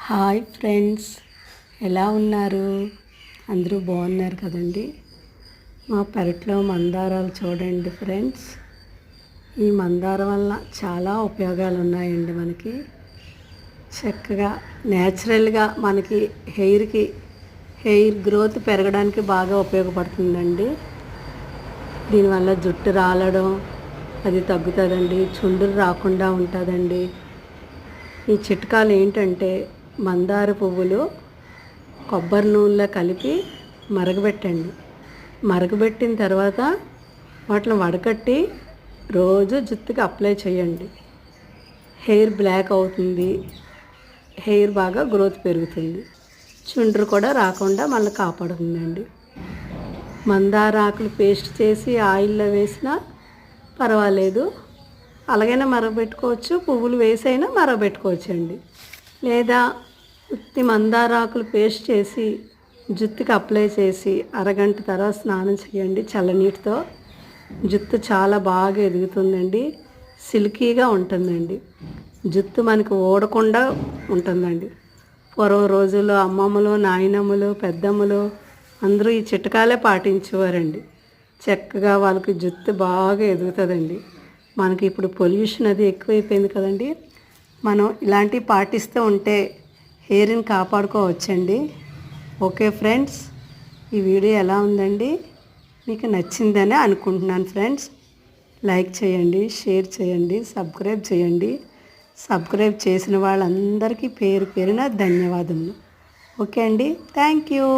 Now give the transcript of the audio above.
Hi friends, ఎలా ఉన్నారు? అందరూ బాగున్నారు కదండి. మా పెరట్లో మందారాలు చూడండి ఫ్రెండ్స్. ఈ మందారం వల్ల చాలా ఉపయోగాలు ఉన్నాయండి. మనకి చక్కగా న్యాచురల్గా మనకి హెయిర్ గ్రోత్ పెరగడానికి బాగా ఉపయోగపడుతుందండి. దీనివల్ల జుట్టు రాలడం అది తగ్గుతుందండి. చుండ్రు రాకుండా ఉంటుందండి. ఈ చిట్కాలు ఏంటంటే, మందార పువ్వులు కొబ్బరి నూనెలో కలిపి మరగబెట్టండి. మరగబెట్టిన తర్వాత వాటిని వడకట్టి రోజు జుట్టుకి అప్లై చేయండి. హెయిర్ బ్లాక్ అవుతుంది, హెయిర్ బాగా గ్రోత్ పెరుగుతుంది, చుండ్రు కూడా రాకుండా మళ్ళీ కాపాడుతుందండి. మందార ఆకులు పేస్ట్ చేసి ఆయిల్లో వేసినా పర్వాలేదు, అలాగైనా మరగబెట్టుకోవచ్చు. పువ్వులు వేసైనా మరగబెట్టుకోవచ్చు అండి. లేదా ఉత్తి మందారాకులు పేస్ట్ చేసి జుట్టుకి అప్లై చేసి అరగంట తర్వాత స్నానం చేయండి చల్లనీటితో. జుట్టు చాలా బాగా ఎదుగుతుందండి, సిల్కీగా ఉంటుందండి. జుట్టు మనకు ఊడకుండా ఉంటుందండి. పూర్వం రోజుల్లో అమ్మమ్మలు, నాయనమ్మలు, పెద్దమ్మలు అందరూ ఈ చిట్కాలే పాటించేవారండి. చక్కగా వాళ్ళకి జుట్టు బాగా ఎదుగుతుందండి. మనకి ఇప్పుడు పొల్యూషన్ అది ఎక్కువైపోయింది కదండి. మనం ఇలాంటివి పాటిస్తూ ఉంటే హెయిర్ని కాపాడుకోవచ్చండి. ఓకే ఫ్రెండ్స్, ఈ వీడియో ఎలా ఉందండి? మీకు నచ్చిందని అనుకుంటున్నాను ఫ్రెండ్స్. లైక్ చేయండి, షేర్ చేయండి, సబ్స్క్రైబ్ చేయండి. సబ్స్క్రైబ్ చేసిన వాళ్ళందరికీ పేరు పేరున ధన్యవాదములు. ఓకే అండి, థ్యాంక్ యూ.